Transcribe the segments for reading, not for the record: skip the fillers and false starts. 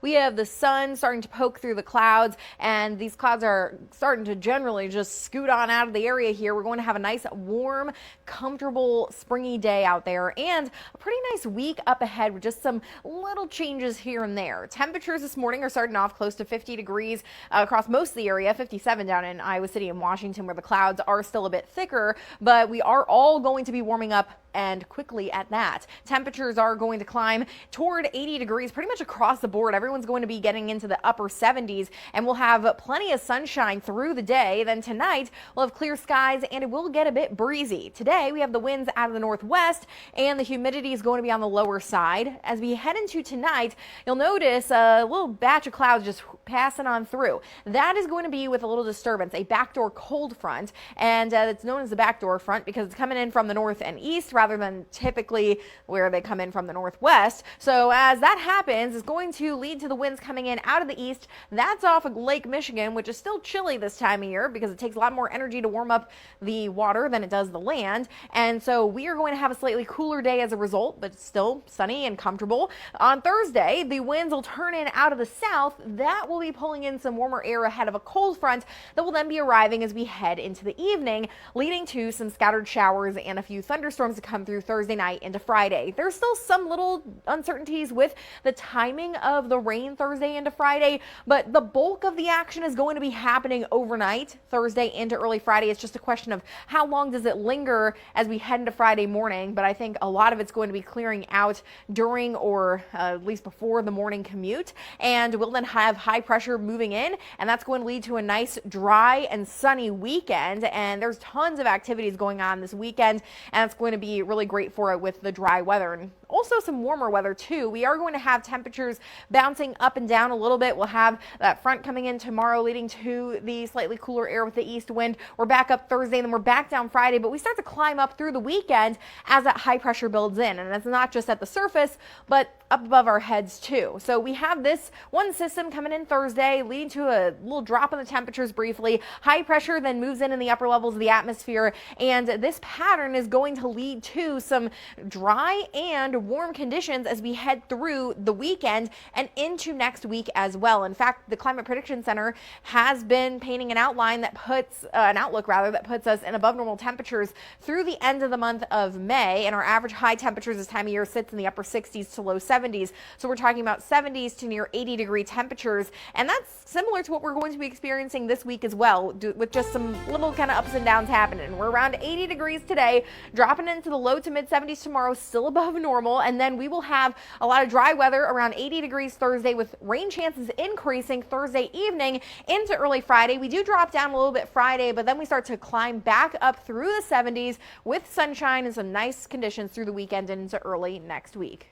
we have the sun starting to poke through the clouds, and these clouds are starting to generally just scoot on out of the area here. We're going to have a nice, warm, comfortable, springy day out there, and a pretty nice week up ahead with just some little changes here and there. Temperatures this morning are starting off close to 50 degrees across most of the area, 57 down in Iowa City and Washington, where the clouds are still a bit thicker, but we are all going to be warming up, and quickly at that. Temperatures are going to climb toward 80 degrees pretty much across the board. Everyone's going to be getting into the upper 70s, and we'll have plenty of sunshine through the day. Then tonight, we'll have clear skies, and it will get a bit breezy. Today, we have the winds out of the northwest, and the humidity is going to be on the lower side. As we head into tonight, you'll notice a little batch of clouds just passing on through. That is going to be with a little disturbance, a backdoor cold front, and it's known as the backdoor front because it's coming in from the north and east rather than typically where they come in from the northwest. So as that happens, it's going to lead to the winds coming in out of the east. That's off of Lake Michigan, which is still chilly this time of year because it takes a lot more energy to warm up the water than it does the land. And so we are going to have a slightly cooler day as a result, but still sunny and comfortable. On Thursday, the winds will turn in out of the south. That will be pulling in some warmer air ahead of a cold front that will then be arriving as we head into the evening, leading to some scattered showers and a few thunderstorms to come through Thursday night into Friday. There's still some little uncertainties with the timing of the rain Thursday into Friday, but the bulk of the action is going to be happening overnight, Thursday into early Friday. It's just a question of how long does it linger as we head into Friday morning, but I think a lot of it's going to be clearing out during or at least before the morning commute, and we'll then have high pressure moving in, and that's going to lead to a nice dry and sunny weekend. And there's tons of activities going on this weekend, and it's going to be really great for it with the dry weather and also some warmer weather too. We are going to have temperatures bouncing up and down a little bit. We'll have that front coming in tomorrow, leading to the slightly cooler air with the east wind. We're back up Thursday, and then we're back down Friday, but we start to climb up through the weekend as that high pressure builds in, and it's not just at the surface but up above our heads too. So we have this one system coming in Thursday, leading to a little drop in the temperatures briefly. High pressure then moves in the upper levels of the atmosphere, and this pattern is going to lead to some dry and warm conditions as we head through the weekend and into next week as well. In fact, the Climate Prediction Center has been painting an outlook that puts us in above normal temperatures through the end of the month of May, and our average high temperatures this time of year sits in the upper 60s to low 70s. So we're talking about 70s to near 80 degree temperatures, and that's similar to what we're going to be experiencing this week as well, with just some little kind of ups and downs happening. We're around 80 degrees today, dropping into the low to mid 70s tomorrow, still above normal, and then we will have a lot of dry weather around 80 degrees Thursday with rain chances increasing Thursday evening into early Friday. We do drop down a little bit Friday, but then we start to climb back up through the 70s with sunshine and some nice conditions through the weekend and into early next week.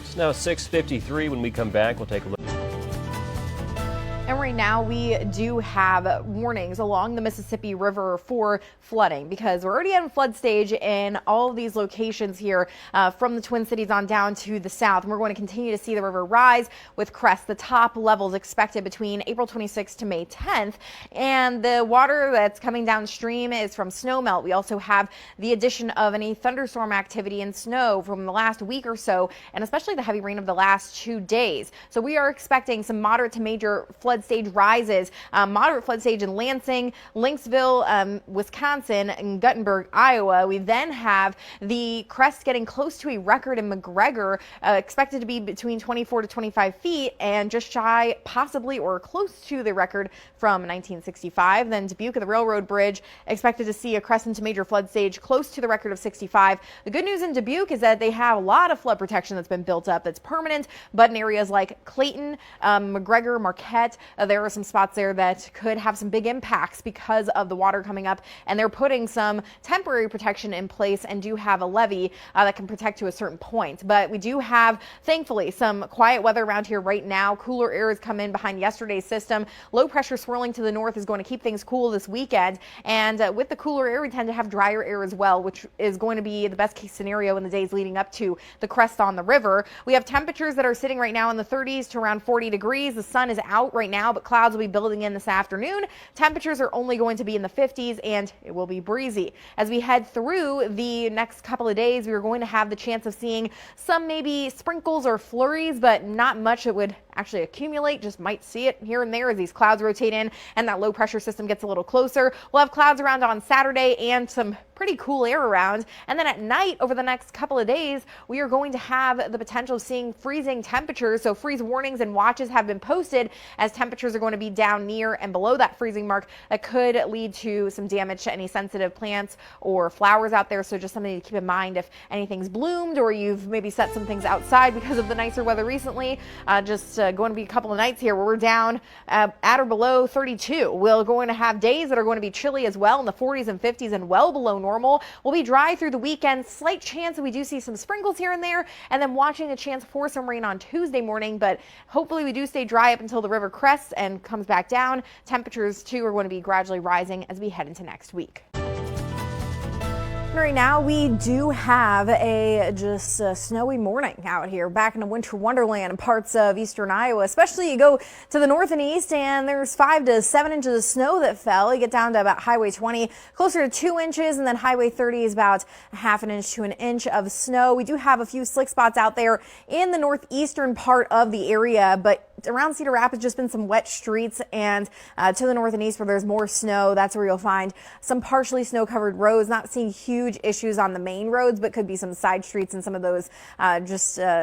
It's now 6:53. When we come back, we'll take a look. And right now we do have warnings along the Mississippi River for flooding because we're already in flood stage in all of these locations here from the Twin Cities on down to the south. And we're going to continue to see the river rise with crests. The top levels expected between April 26th to May 10th. And the water that's coming downstream is from snowmelt. We also have the addition of any thunderstorm activity and snow from the last week or so, and especially the heavy rain of the last 2 days. So we are expecting some moderate to major flood stage rises, moderate flood stage in Lansing, Lynxville, Wisconsin, and Guttenberg, Iowa. We then have the crest getting close to a record in McGregor, expected to be between 24 to 25 feet and just shy, possibly, or close to the record from 1965. Then Dubuque at the Railroad Bridge, expected to see a crest into major flood stage close to the record of 65. The good news in Dubuque is that they have a lot of flood protection that's been built up that's permanent, but in areas like Clayton, McGregor, Marquette, there are some spots there that could have some big impacts because of the water coming up, and they're putting some temporary protection in place and do have a levee that can protect to a certain point. But we do have, thankfully, some quiet weather around here right now. Cooler air has come in behind yesterday's system. Low pressure swirling to the north is going to keep things cool this weekend, and with the cooler air we tend to have drier air as well, which is going to be the best case scenario in the days leading up to the crest on the river. We have temperatures that are sitting right now in the 30s to around 40 degrees. The sun is out right now, but clouds will be building in this afternoon. Temperatures are only going to be in the 50s and it will be breezy. As we head through the next couple of days, we are going to have the chance of seeing some maybe sprinkles or flurries, but not much that would actually accumulate. Just might see it here and there as these clouds rotate in and that low pressure system gets a little closer. We'll have clouds around on Saturday and some pretty cool air around. And then at night over the next couple of days, we are going to have the potential of seeing freezing temperatures. So freeze warnings and watches have been posted as temperatures are going to be down near and below that freezing mark. That could lead to some damage to any sensitive plants or flowers out there. So just something to keep in mind if anything's bloomed or you've maybe set some things outside because of the nicer weather recently. Going to be a couple of nights here where we're down at or below 32. We're going to have days that are going to be chilly as well in the 40s and 50s and well below normal. We'll be dry through the weekend. Slight chance that we do see some sprinkles here and there, and then watching a chance for some rain on Tuesday morning, but hopefully we do stay dry up until the river crests and comes back down. Temperatures too are going to be gradually rising as we head into next week. Right now, we do have a snowy morning out here, back in a winter wonderland in parts of eastern Iowa. Especially you go to the north and east, and there's 5 to 7 inches of snow that fell. You get down to about Highway 20, closer to 2 inches, and then Highway 30 is about a half an inch to an inch of snow. We do have a few slick spots out there in the northeastern part of the area, but around Cedar Rapids, just been some wet streets, and to the north and east where there's more snow, that's where you'll find some partially snow-covered roads. Not seeing huge issues on the main roads, but could be some side streets and some of those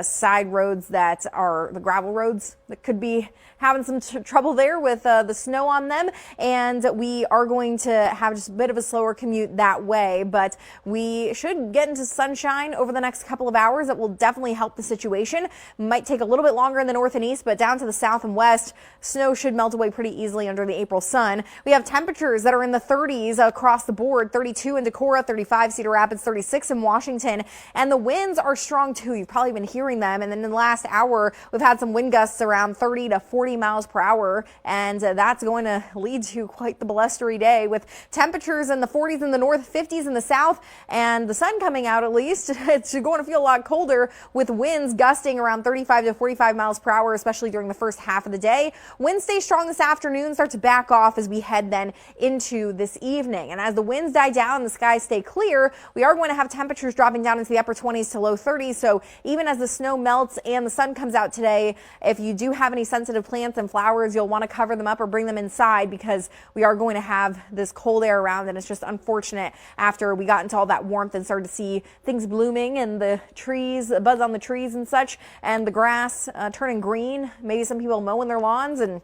side roads that are the gravel roads that could be having some trouble there with the snow on them. And we are going to have just a bit of a slower commute that way, but we should get into sunshine over the next couple of hours. That will definitely help the situation. Might take a little bit longer in the north and east, but down to the south and west, snow should melt away pretty easily under the April sun. We have temperatures that are in the 30s across the board, 32 in Decorah, 35 Cedar Rapids, 36 in Washington, and the winds are strong too. You've probably been hearing them. And then in the last hour, we've had some wind gusts around 30 to 40 miles per hour, and that's going to lead to quite the blustery day with temperatures in the 40s in the north, 50s in the south, and the sun coming out at least. It's going to feel a lot colder with winds gusting around 35 to 45 miles per hour, especially during the first half of the day. Winds stay strong this afternoon, start to back off as we head then into this evening. And as the winds die down and the skies stay clear, we are going to have temperatures dropping down into the upper 20s to low 30s. So even as the snow melts and the sun comes out today, if you do have any sensitive plants and flowers, you'll want to cover them up or bring them inside, because we are going to have this cold air around, and it's just unfortunate after we got into all that warmth and started to see things blooming and the trees, buzz on the trees and such, and the grass turning green. Maybe some people mowing their lawns, and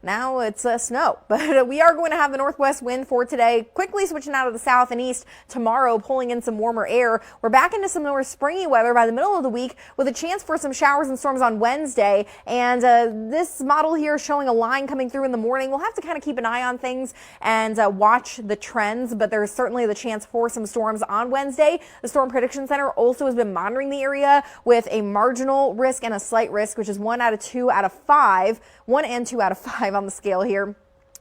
now it's snow. But we are going to have the northwest wind for today, quickly switching out of the south and east tomorrow, pulling in some warmer air. We're back into some more springy weather by the middle of the week, with a chance for some showers and storms on Wednesday. And this model here showing a line coming through in the morning. We'll have to kind of keep an eye on things and watch the trends, but there's certainly the chance for some storms on Wednesday. The Storm Prediction Center also has been monitoring the area with a marginal risk and a slight risk, which is 1 and 2 out of 5 on the scale here,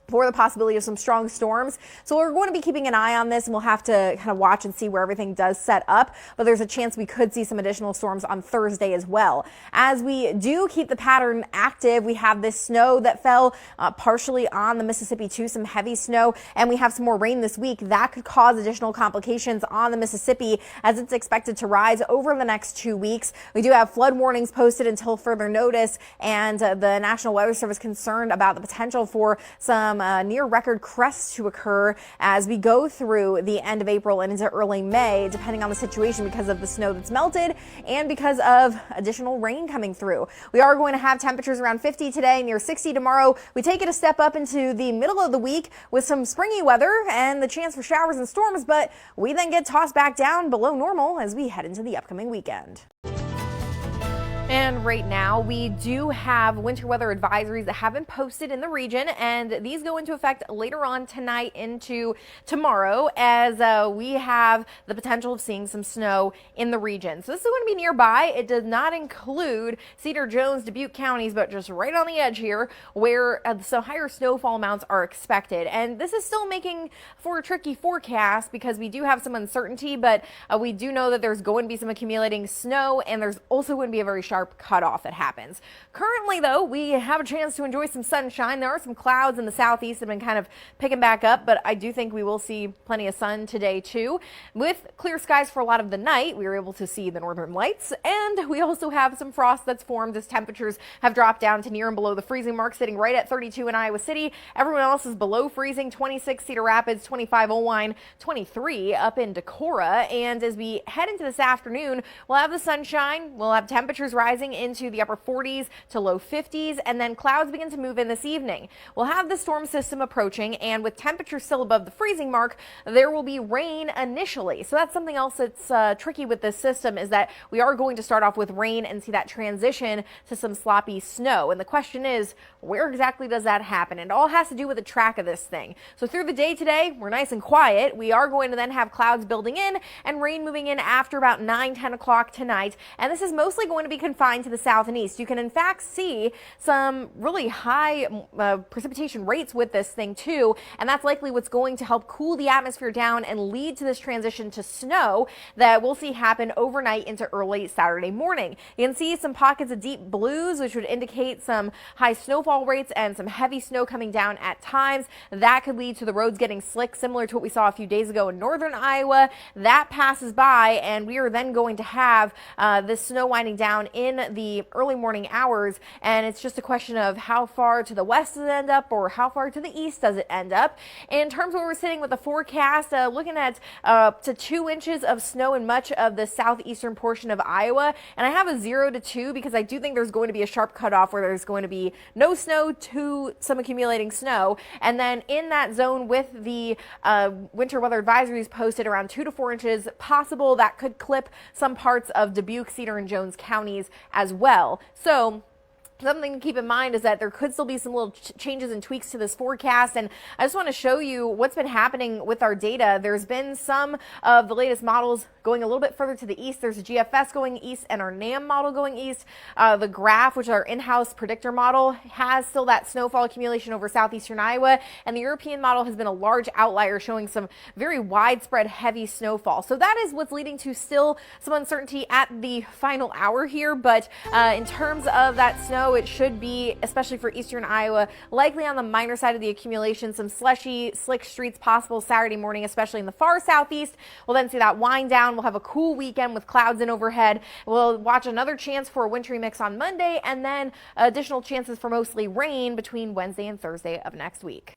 for the possibility of some strong storms. So we're going to be keeping an eye on this, and we'll have to kind of watch and see where everything does set up. But there's a chance we could see some additional storms on Thursday as well. As we do keep the pattern active, we have this snow that fell partially on the Mississippi too, some heavy snow, and we have some more rain this week. That could cause additional complications on the Mississippi, as it's expected to rise over the next 2 weeks. We do have flood warnings posted until further notice, and the National Weather Service concerned about the potential for some near record crests to occur as we go through the end of April and into early May, depending on the situation, because of the snow that's melted and because of additional rain coming through. We are going to have temperatures around 50 today, near 60 tomorrow. We take it a step up into the middle of the week with some springy weather and the chance for showers and storms, but we then get tossed back down below normal as we head into the upcoming weekend. And right now, we do have winter weather advisories that have been posted in the region, and these go into effect later on tonight into tomorrow, as we have the potential of seeing some snow in the region. So this is going to be nearby. It does not include Cedar, Jones, Dubuque counties, but just right on the edge here, where so higher snowfall amounts are expected. And this is still making for a tricky forecast, because we do have some uncertainty, but we do know that there's going to be some accumulating snow, and there's also going to be a very sharp sharp cutoff that happens. Currently, though, we have a chance to enjoy some sunshine. There are some clouds in the southeast that have been kind of picking back up, but I do think we will see plenty of sun today, too. With clear skies for a lot of the night, we were able to see the northern lights, and we also have some frost that's formed as temperatures have dropped down to near and below the freezing mark, sitting right at 32 in Iowa City. Everyone else is below freezing, 26 Cedar Rapids, 25 Owine, 23 up in Decorah. And as we head into this afternoon, we'll have the sunshine, we'll have temperatures rising into the upper 40s to low 50s, and then clouds begin to move in this evening. We'll have the storm system approaching, and with temperatures still above the freezing mark, there will be rain initially. So that's something else that's tricky with this system, is that we are going to start off with rain and see that transition to some sloppy snow. And the question is, where exactly does that happen? And it all has to do with the track of this thing. So through the day today, we're nice and quiet. We are going to then have clouds building in and rain moving in after about 9-10 o'clock tonight. And this is mostly going to be confined to the south and east. You can in fact see some really high precipitation rates with this thing too. And that's likely what's going to help cool the atmosphere down and lead to this transition to snow that we'll see happen overnight into early Saturday morning. You can see some pockets of deep blues, which would indicate some high snowfall rates and some heavy snow coming down at times. That could lead to the roads getting slick, similar to what we saw a few days ago in northern Iowa. That passes by, and we are then going to have this snow winding down in the early morning hours, and it's just a question of how far to the west does it end up or how far to the east does it end up. In terms of where we're sitting with the forecast, looking at up to 2 inches of snow in much of the southeastern portion of Iowa, and I have a 0 to 2 because I do think there's going to be a sharp cutoff where there's going to be no snow to some accumulating snow. And then in that zone with the winter weather advisories posted, around 2 to 4 inches possible. That could clip some parts of Dubuque, Cedar, and Jones counties as well. So something to keep in mind is that there could still be some little changes and tweaks to this forecast, and I just want to show you what's been happening with our data. There's been some of the latest models going a little bit further to the east. There's a GFS going east and our NAM model going east. The graph, which is our in-house predictor model, has still that snowfall accumulation over southeastern Iowa, and the European model has been a large outlier showing some very widespread heavy snowfall. So that is what's leading to still some uncertainty at the final hour here, but in terms of that snow, it should be, especially for eastern Iowa, likely on the minor side of the accumulation. Some slushy, slick streets possible Saturday morning, especially in the far southeast. We'll then see that wind down. We'll have a cool weekend with clouds in overhead. We'll watch another chance for a wintry mix on Monday, and then additional chances for mostly rain between Wednesday and Thursday of next week.